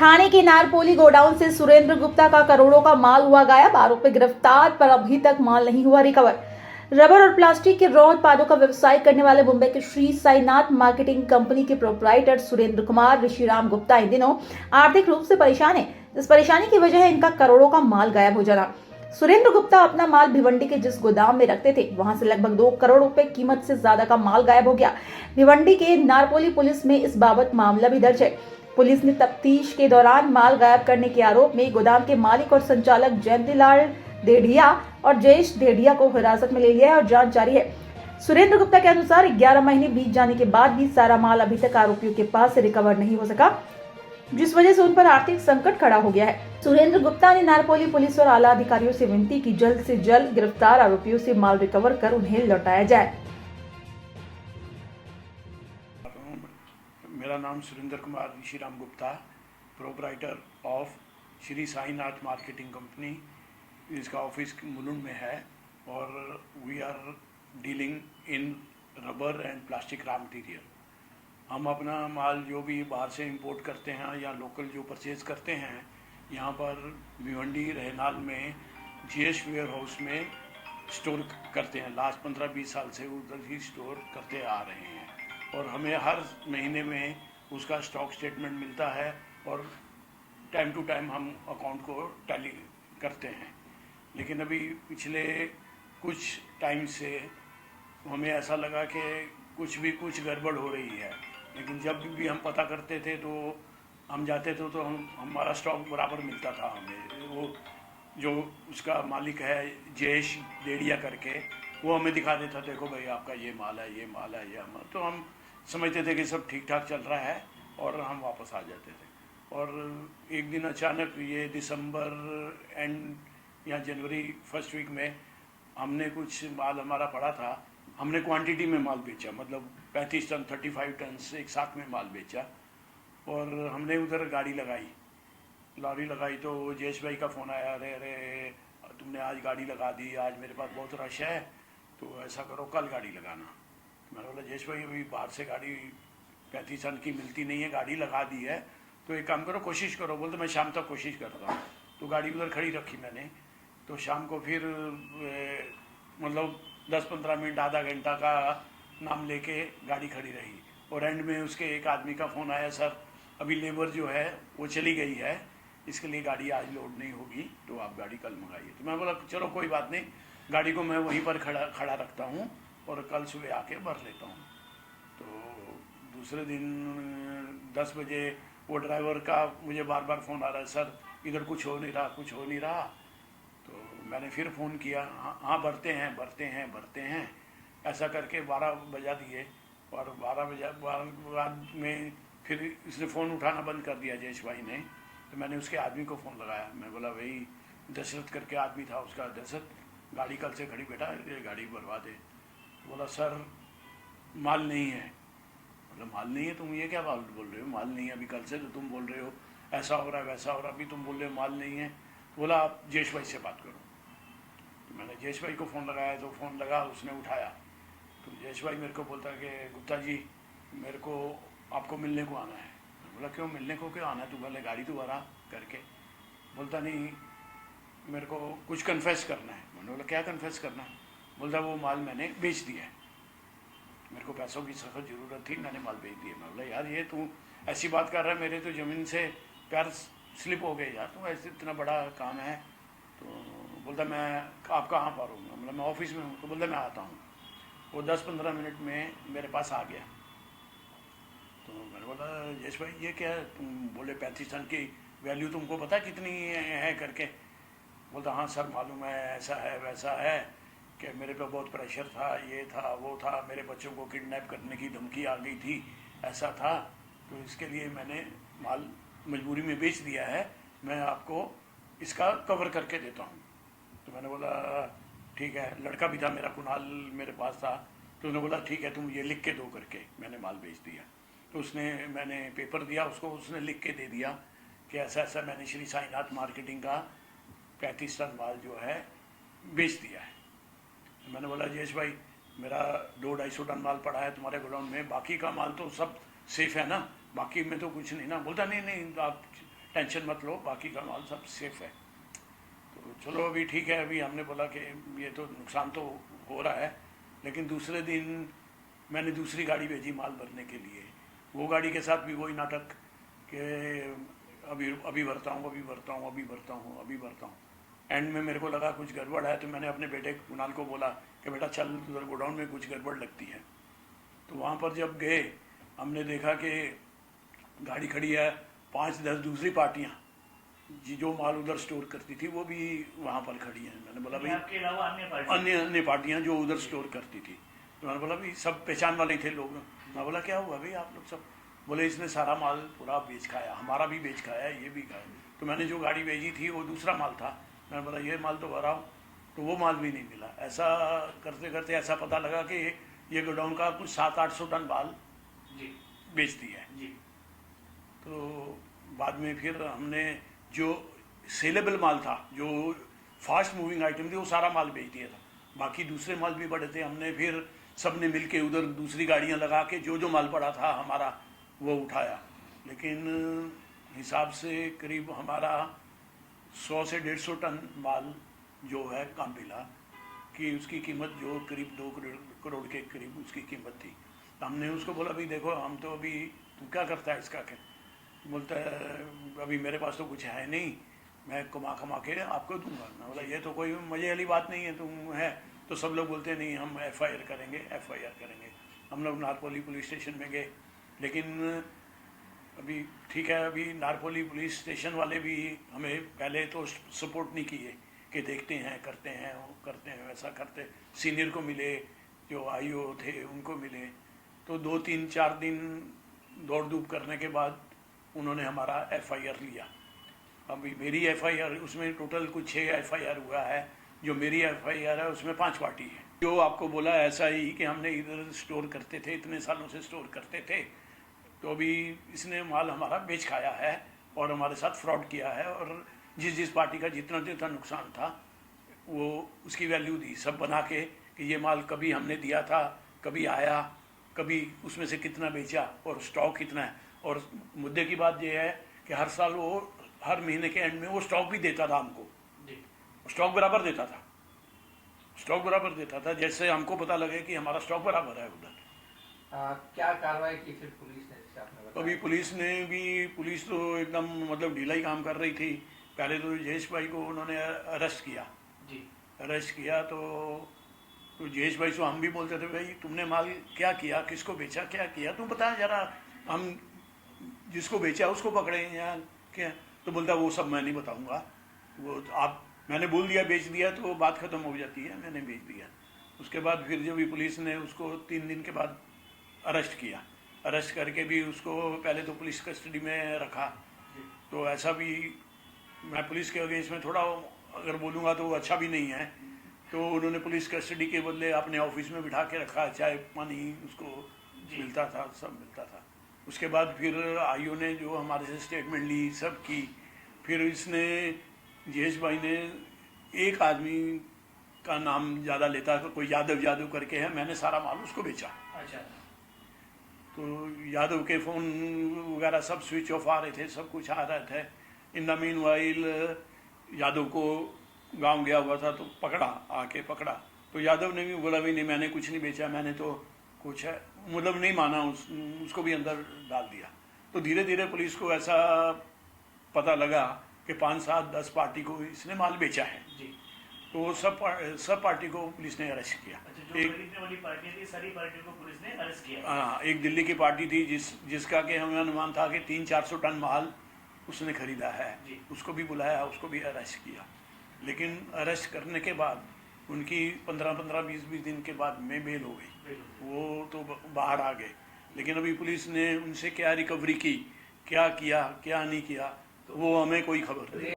थाने के नारपोली गोडाउन से सुरेंद्र गुप्ता का करोड़ों का माल हुआ गायब। आरोपी गिरफ्तार, पर अभी तक माल नहीं हुआ रिकवर। रबर और प्लास्टिक के रॉ उत्पादों का व्यवसाय करने वाले मुंबई के श्री साईनाथ मार्केटिंग कंपनी के प्रोपराइटर सुरेंद्र कुमार ऋषिराम गुप्ता इन दिनों आर्थिक रूप से परेशान है। इस परेशानी की वजह है इनका करोड़ों का माल गायब हो जाना। सुरेंद्र गुप्ता अपना माल भिवंडी के जिस गोदाम में रखते थे, वहां से लगभग 2 करोड़ रुपए कीमत से ज्यादा का माल गायब हो गया। भिवंडी के नारपोली पुलिस में इस बाबत मामला भी दर्ज है। पुलिस ने तफ्तीश के दौरान माल गायब करने के आरोप में गोदाम के मालिक और संचालक जयंतीलाल डेढ़िया और जयेश डेढ़िया को हिरासत में ले लिया है और जांच जारी है। सुरेंद्र गुप्ता के अनुसार 11 महीने बीत जाने के बाद भी सारा माल अभी तक आरोपियों के पास से रिकवर नहीं हो सका, जिस वजह से उन पर आर्थिक संकट खड़ा हो गया है। सुरेंद्र गुप्ता ने नारपोली पुलिस और आला अधिकारियों से विनती की जल्द से जल्द गिरफ्तार आरोपियों से माल रिकवर कर उन्हें लौटाया जाए। मेरा नाम Surendra Kumar Rishiram Gupta, proprietor of Shri Sainath marketing company. इसका ऑफिस मुलुंड में है और we are dealing in rubber and plastic raw material. हम अपना माल जो भी बाहर से इंपोर्ट करते हैं या लोकल जो परचेज करते हैं, यहाँ पर भिवंडी रहनाल में जीएस वेयर हाउस में स्टोर करते हैं। लास्ट 15-20 साल से उधर ही स्टोर करते आ रहे हैं और हमें हर महीने में उसका स्टॉक स्टेटमेंट मिलता है और टाइम टू टाइम हम अकाउंट को टैली करते हैं। लेकिन अभी पिछले कुछ टाइम से हमें ऐसा लगा कि कुछ गड़बड़ हो रही है। लेकिन जब भी हम पता करते थे तो हम जाते थे तो हमारा स्टॉक बराबर मिलता था हमें। वो जो उसका मालिक है जयेश डेढ़िया करके, वो हमें दिखा देता, देखो भाई आपका ये माल है, ये माल है, ये माल। तो हम समझते थे कि सब ठीक ठाक चल रहा है और हम वापस आ जाते थे। और एक दिन अचानक ये दिसंबर एंड या जनवरी फर्स्ट वीक में हमने कुछ माल हमारा पड़ा था, हमने क्वांटिटी में माल बेचा, मतलब 35 टन 35 टन से एक साथ में माल बेचा। और हमने उधर गाड़ी लगाई तो जयेश भाई का फ़ोन आया, अरे अरे तुमने आज गाड़ी लगा दी, आज मेरे पास बहुत रश है, तो ऐसा करो कल गाड़ी लगाना। मैंने बोला जयेश भाई अभी बाहर से गाड़ी 35 टन की मिलती नहीं है, गाड़ी लगा दी है, तो एक काम करो कोशिश करो। बोलते मैं शाम तक कोशिश करता हूँ। तो गाड़ी उधर खड़ी रखी मैंने। तो शाम को फिर मतलब 10-15 मिनट आधा घंटा का नाम लेके गाड़ी खड़ी रही और एंड में उसके एक आदमी का फ़ोन आया, सर अभी लेबर जो है वो चली गई है, इसके लिए गाड़ी आज लोड नहीं होगी, तो आप गाड़ी कल मंगाइए। तो मैं बोला चलो कोई बात नहीं, गाड़ी को मैं वहीं पर खड़ा रखता हूँ और कल सुबह आके भर लेता हूँ। तो दूसरे दिन 10 बजे वो ड्राइवर का मुझे बार बार फ़ोन आ रहा है, सर इधर कुछ हो नहीं रहा। तो मैंने फिर फ़ोन किया, हाँ भरते हैं ऐसा करके 12 बजा दिए। और 12 बजे बाद में फिर इसने फ़ोन उठाना बंद कर दिया जयेश भाई ने। तो मैंने उसके आदमी को फ़ोन लगाया, मैं बोला भाई दशरथ करके आदमी था उसका, दशरथ गाड़ी कल से खड़ी बेटा, ये गाड़ी भरवा दे। तो बोला सर माल नहीं है। मतलब माल नहीं है, तुम ये क्या बात बोल रहे हो, माल नहीं है, अभी कल से तो तुम बोल रहे हो ऐसा हो रहा है वैसा हो रहा है, अभी तुम बोल रहे हो माल नहीं है। बोला आप जयेश भाई से बात करो। तो मैंने जयेश भाई को फ़ोन लगाया, तो फ़ोन लगा, उसने उठाया। तो जयेश भाई मेरे को बोलता कि गुप्ता जी मेरे को आपको मिलने को आना है। बोला क्यों मिलने को क्यों आना है, तू पहले गाड़ी तो भरा करके। बोलता नहीं मेरे को कुछ कन्फेस करना है। मैंने बोला क्या कन्फेस करना है। बोलता वो माल मैंने बेच दिया है, मेरे को पैसों की सख्त ज़रूरत थी, मैंने माल बेच दिया। मैं बोला यार ये तू ऐसी बात कर रहा है, मेरे तो ज़मीन से पैर स्लिप हो गए यार, तू ऐसे इतना बड़ा काम है। तो बोलता मैं आप कहाँ पर हूँ। मतलब मैं ऑफिस में हूँ। तो बोलता मैं आता हूँ। वो 10-15 मिनट में मेरे पास आ गया। तो मैंने बोला जयेश भाई ये क्या है, तुम बोले 35 टन की वैल्यू तुमको पता कितनी है करके। बोलता हाँ सर मालूम है, ऐसा है वैसा है कि मेरे पे बहुत प्रेशर था, ये था वो था, मेरे बच्चों को किडनैप करने की धमकी आ गई थी, ऐसा था, तो इसके लिए मैंने माल मजबूरी में बेच दिया है, मैं आपको इसका कवर करके देता हूँ। तो मैंने बोला ठीक है। लड़का भी था मेरा, कुणाल मेरे पास था। तो उसने बोला ठीक है तुम ये लिख के दो करके। मैंने माल बेच दिया। तो मैंने पेपर दिया उसको, उसने लिख के दे दिया कि ऐसा ऐसा मैंने श्री साईनाथ मार्केटिंग का 35 टन माल जो है बेच दिया है। तो मैंने बोला जयेश भाई मेरा 200-250 टन माल पड़ा है तुम्हारे गोडाउन में, बाकी का माल तो सब सेफ है ना, बाकी में तो कुछ नहीं ना। बोलता नहीं आप टेंशन मत लो, बाकी का माल सब सेफ है। तो चलो अभी ठीक है। अभी हमने बोला कि ये तो नुकसान तो हो रहा है, लेकिन दूसरे दिन मैंने दूसरी गाड़ी भेजी माल भरने के लिए। वो गाड़ी के साथ भी वही नाटक कि अभी अभी भरता हूँ, अभी भरता हूँ, अभी भरता हूँ, अभी भरता हूँ। एंड में मेरे को लगा कुछ गड़बड़ है, तो मैंने अपने बेटे कुणाल को बोला कि बेटा चल उधर गोडाउन में कुछ गड़बड़ लगती है। तो वहाँ पर जब गए, हमने देखा कि गाड़ी खड़ी है, 5-10 दूसरी पार्टियाँ जो माल उधर स्टोर करती थी वो भी वहाँ पर खड़ी हैं। मैंने बोला भाई आपके अलावा अन्य पार्टियाँ जो उधर स्टोर करती थी। तो मैंने बोला भाई सब पहचान वाले थे लोग। मैं बोला क्या हुआ भाई आप लोग सब? बोले इसने सारा माल पूरा बेच खाया, हमारा भी बेच खाया, ये भी खाया। तो मैंने जो गाड़ी भेजी थी वो दूसरा माल था। मैंने बोला ये माल तो भराओ, तो वो माल भी नहीं मिला। ऐसा करते करते ऐसा पता लगा कि ये गोडाउन का कुछ 700-800 टन माल जी बेचती है। जी। तो बाद में फिर हमने जो सेलेबल माल था, जो फास्ट मूविंग आइटम थी, वो सारा माल बेच दिया था। बाकी दूसरे माल भी पड़े थे। हमने फिर सब ने मिल के उधर दूसरी गाड़ियाँ लगा के जो माल पड़ा था हमारा वो उठाया। लेकिन हिसाब से करीब हमारा 100 से 150 टन माल जो है काम मिला कि उसकी कीमत जो करीब 2 करोड़ के करीब उसकी कीमत थी। तो हमने उसको बोला भाई देखो हम तो अभी, तू क्या करता है इसका? क्या बोलता है अभी मेरे पास तो कुछ है नहीं, मैं कमा के आपको दूंगा। मैं बोला ये तो कोई मजे वाली बात नहीं है, तुम है तो सब लोग बोलते नहीं हम FIR करेंगे। हम लोग नारपोली पुलिस स्टेशन में गए, लेकिन अभी ठीक है, अभी नारपोली पुलिस स्टेशन वाले भी हमें पहले तो सपोर्ट नहीं किए कि देखते हैं, करते हैं वैसा करते। सीनियर को मिले, जो IO थे उनको मिले, तो 2-3-4 दिन दौड़ धूप करने के बाद उन्होंने हमारा FIR लिया। अभी मेरी FIR, उसमें टोटल कुछ 6 FIR हुआ है। जो मेरी FIR है उसमें 5 पार्टी है। जो आपको बोला ऐसा ही कि हमने इधर स्टोर करते थे, इतने सालों से स्टोर करते थे, तो अभी इसने माल हमारा बेच खाया है और हमारे साथ फ्रॉड किया है। और जिस पार्टी का जितना जितना नुकसान था वो उसकी वैल्यू दी सब बना के कि ये माल कभी हमने दिया था, कभी आया, कभी उसमें से कितना बेचा और स्टॉक कितना है। और मुद्दे की बात यह है कि हर साल वो हर महीने के एंड में वो स्टॉक भी देता था हमको। स्टॉक बराबर देता था, जैसे हमको पता लगे कि हमारा स्टॉक बराबर है उधर। क्या कार्रवाई की फिर पुलिस ने, जैसे आपने बताया? अभी पुलिस तो एकदम मतलब ढीला ही काम कर रही थी। पहले तो जयेश भाई को उन्होंने अरेस्ट किया। तो जयेश भाई से हम भी बोलते थे भाई तुमने माल क्या किया, किसको बेचा, क्या किया, तुम बता जरा, हम जिसको बेचा उसको पकड़े या क्या? तो बोलता वो सब मैं नहीं बताऊंगा, वो मैंने बोल दिया बेच दिया तो बात खत्म हो जाती है, मैंने बेच दिया। उसके बाद फिर जब भी पुलिस ने उसको 3 दिन के बाद अरेस्ट करके भी उसको पहले तो पुलिस कस्टडी में रखा। तो ऐसा भी मैं पुलिस के अगेंस्ट में थोड़ा अगर बोलूँगा तो अच्छा भी नहीं है। तो उन्होंने पुलिस कस्टडी के बदले अपने ऑफिस में बिठा के रखा, चाय पानी उसको मिलता था, सब मिलता था। उसके बाद फिर IO ने जो हमारे से स्टेटमेंट ली सब की। फिर इसने जयेश भाई ने एक आदमी का नाम ज़्यादा लेता, कोई यादव करके है, मैंने सारा माल उसको बेचा। अच्छा। तो यादव के फ़ोन वगैरह सब स्विच ऑफ आ रहे थे, सब कुछ आ रहे थे। In the mean while Yadav को गांव गया हुआ था तो पकड़ा। तो यादव ने भी बोला भी नहीं मैंने कुछ नहीं बेचा, मैंने तो कुछ है, मतलब नहीं माना, उसको भी अंदर डाल दिया। तो धीरे धीरे पुलिस को ऐसा पता लगा कि 5-7-10 पार्टी को इसने माल बेचा है। जी। तो सब पार्टी को पुलिस ने अरेस्ट किया। अच्छा, जो खरीदने वाली पार्टियां थी सारी पार्टियों को पुलिस ने अरेस्ट किया? हाँ, एक दिल्ली की पार्टी थी जिसका कि हमें अनुमान था कि 300-400 टन माल उसने खरीदा है, उसको भी बुलाया, उसको भी अरेस्ट किया। लेकिन अरेस्ट करने के बाद उनकी 15-20 दिन के बाद में बेल हो गई, वो तो बाहर आ गए। लेकिन अभी पुलिस ने उनसे क्या रिकवरी की, क्या किया क्या नहीं किया, तो वो हमें कोई खबर नहीं।